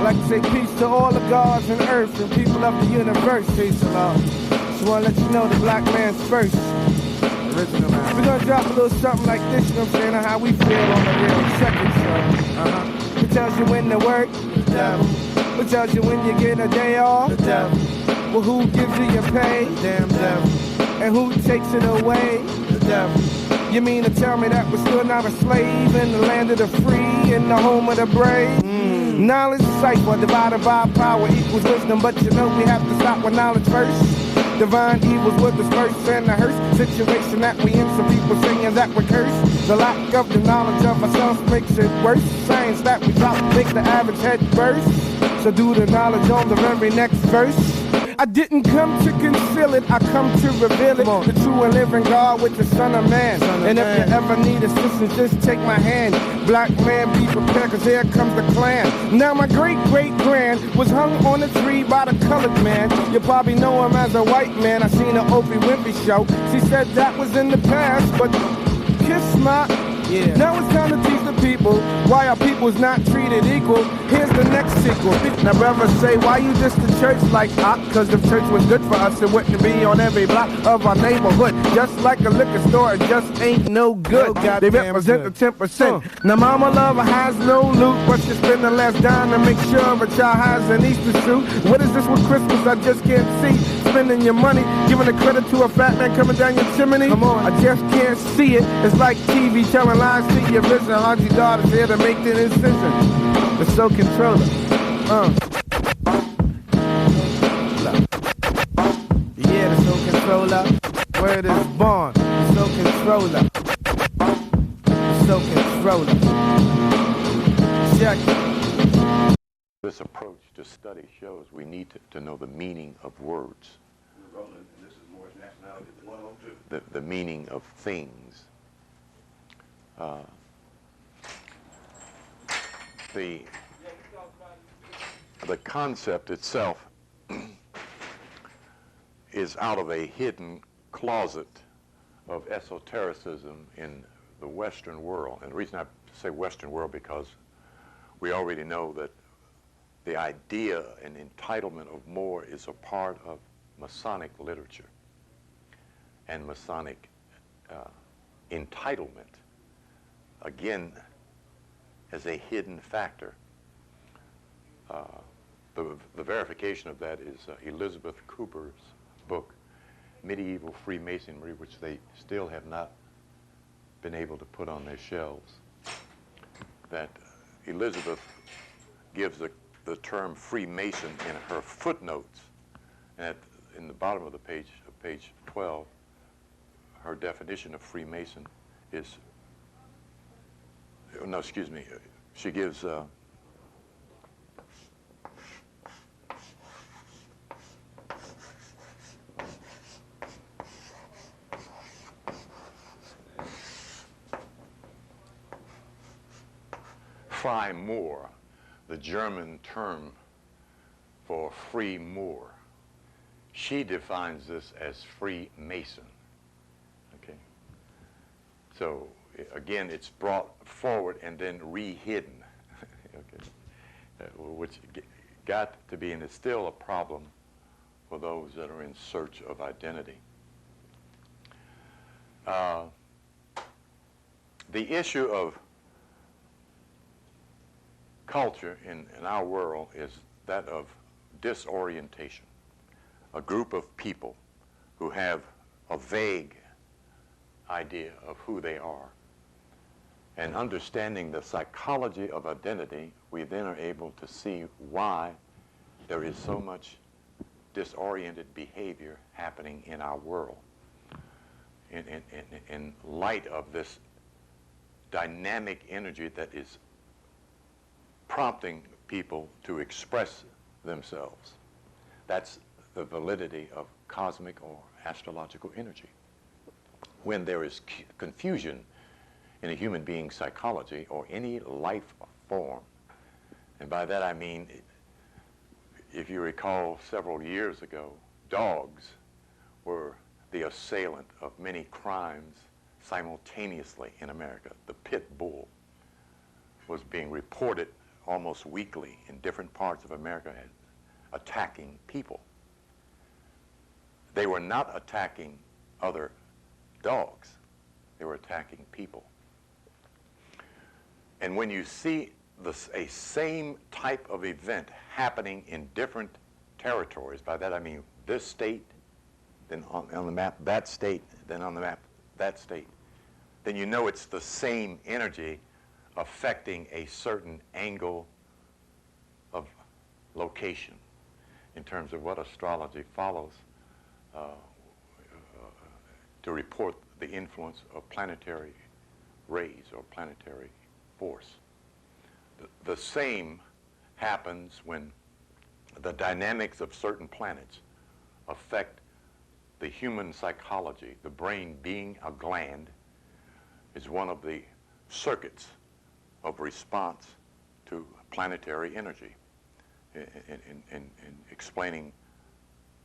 like to say peace to all the gods on earth and people of the universe. Peace and love. Just want to let you know the black man's first. Original man. We're going to drop a little something like this, you know what I'm saying, on how we feel on the real. Check it, so. Who tells you when to work? The devil. Who tells you when you get a day off? The devil. Well, who gives you your pay? The damn devil. And who takes it away? The devil. You mean to tell me that we're still not a slave in the land of the free, in the home of the brave? Knowledge cipher divided by power equals wisdom, but you know we have to stop with knowledge first. Divine evils with us first and the hearse situation that we in. Some people saying that we're cursed. The lack of the knowledge of ourselves makes it worse. Science that we drop make the average head burst. So do the knowledge on the very next verse. I didn't come to conceal it, I come to reveal it. The true and living God with the Son of Man. And if you ever need assistance, just take my hand. Black man, be prepared, cause here comes the clan. Now my great-great-grand was hung on a tree by the colored man. You probably know him as a white man. I seen an Oprah Winfrey show. She said that was in the past, but kiss my... Yeah. Now it's time to teach the people why our people's not treated equal. Here's the next sequel. Now brothers say, why you just the church like cause if church was good for us, it wouldn't be on every block of our neighborhood. Just like a liquor store, it just ain't no good. They represent the 10%. Now mama lover has no loot, but she spend the last dime to make sure a child has an Easter suit. What is this with Christmas? I just can't see. Spending your money, giving the credit to a fat man coming down your chimney. Come on. I just can't see it. It's like TV telling lies to your vision. Auntie daughter's here to make the incision. The soul controller. Yeah, the soul controller. Word is born. The soul controller. The soul controller. Check it. This approach to study shows we need to know the meaning of words. This is more nationality 102. The meaning of things. The concept itself is out of a hidden closet of esotericism in the Western world. And the reason I say Western world because we already know that the idea and entitlement of more is a part of Masonic literature. And Masonic entitlement, again, as a hidden factor. The verification of that is Elizabeth Cooper's book, Medieval Freemasonry, which they still have not been able to put on their shelves. That Elizabeth gives the term Freemason in her footnotes. And in the bottom of the page 12, her definition of Freemason is, no, excuse me, she gives Freimaurer, the German term for free Moor. She defines this as Freemason. Okay. So again, it's brought forward and then re-hidden. Okay. Which got to be and is still a problem for those that are in search of identity. The issue of culture in our world is that of disorientation. A group of people who have a vague idea of who they are. And understanding the psychology of identity, we then are able to see why there is so much disoriented behavior happening in our world. In light of this dynamic energy that is prompting people to express themselves. That's the validity of cosmic or astrological energy. When there is confusion in a human being's psychology or any life form, and by that I mean, if you recall several years ago, dogs were the assailant of many crimes simultaneously in America. The pit bull was being reported almost weekly in different parts of America attacking people. They were not attacking other dogs. They were attacking people. And when you see a same type of event happening in different territories, by that I mean this state, then on the map that state, then on the map that state, then you know it's the same energy affecting a certain angle of location in terms of what astrology follows to report the influence of planetary rays or planetary force. The same happens when the dynamics of certain planets affect the human psychology. The brain, being a gland, is one of the circuits of response to planetary energy in explaining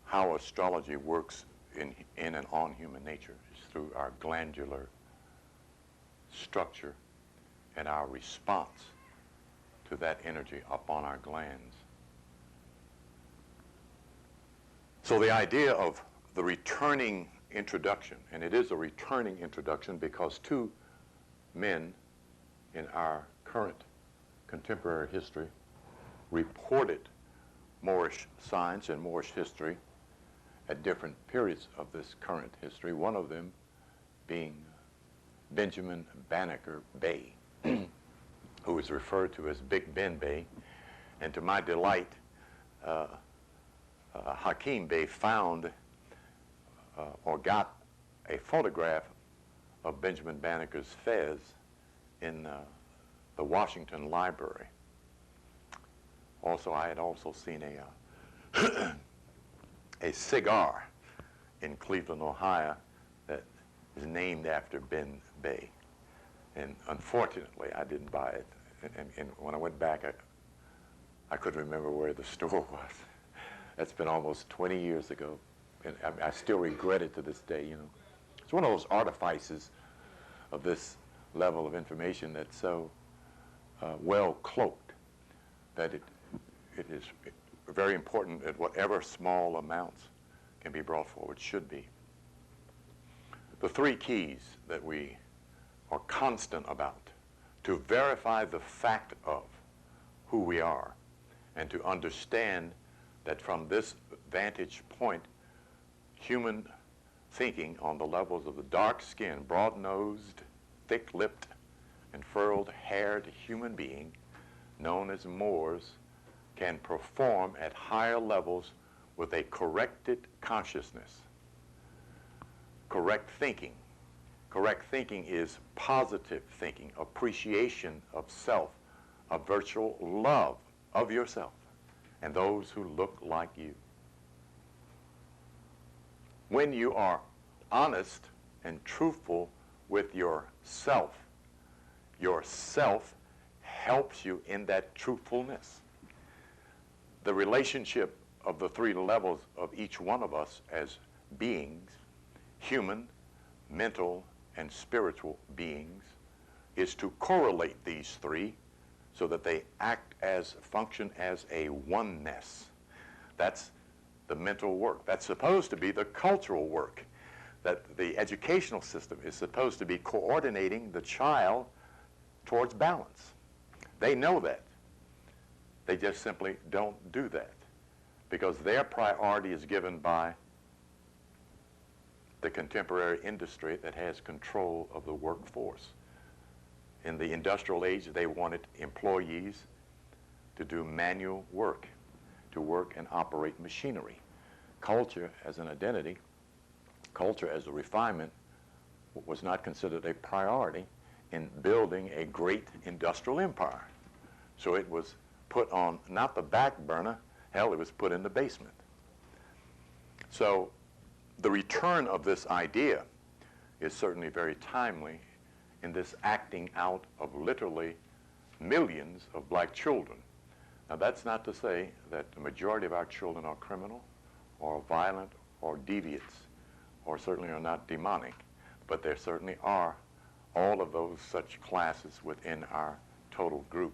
how astrology works in and on human nature is through our glandular structure and our response to that energy upon our glands. So the idea of the returning introduction, and it is a returning introduction because two men in our current contemporary history reported Moorish science and Moorish history at different periods of this current history, one of them being Benjamin Banneker Bey, who is referred to as Big Ben Bey. And to my delight, Hakim Bey found or got a photograph of Benjamin Banneker's fez in the Washington Library. Also, I had also seen a cigar in Cleveland, Ohio, that is named after Ben Bey. And unfortunately, I didn't buy it. And when I went back, I couldn't remember where the store was. That's been almost 20 years ago. And I still regret it to this day, you know. It's one of those artifices of this level of information that's so well cloaked that it is very important that whatever small amounts can be brought forward should be. The three keys that we are constant about to verify the fact of who we are and to understand that from this vantage point, human thinking on the levels of the dark-skinned, broad-nosed, thick-lipped, and furrowed-haired human being known as Moors can perform at higher levels with a corrected consciousness. Correct thinking. Correct thinking is positive thinking, appreciation of self, a virtual love of yourself and those who look like you. When you are honest and truthful with yourself helps you in that truthfulness. The relationship of the three levels of each one of us as beings, human, mental, and spiritual beings, is to correlate these three so that they function as a oneness. That's the mental work. That's supposed to be the cultural work, that the educational system is supposed to be coordinating the child towards balance. They know that. They just simply don't do that because their priority is given by the contemporary industry that has control of the workforce. In the industrial age, they wanted employees to do manual work, to work and operate machinery. Culture as an identity, culture as a refinement was not considered a priority in building a great industrial empire. So it was put on not the back burner, hell, it was put in the basement. So the return of this idea is certainly very timely in this acting out of literally millions of black children. Now that's not to say that the majority of our children are criminal or violent or deviants or certainly are not demonic, but there certainly are all of those such classes within our total group.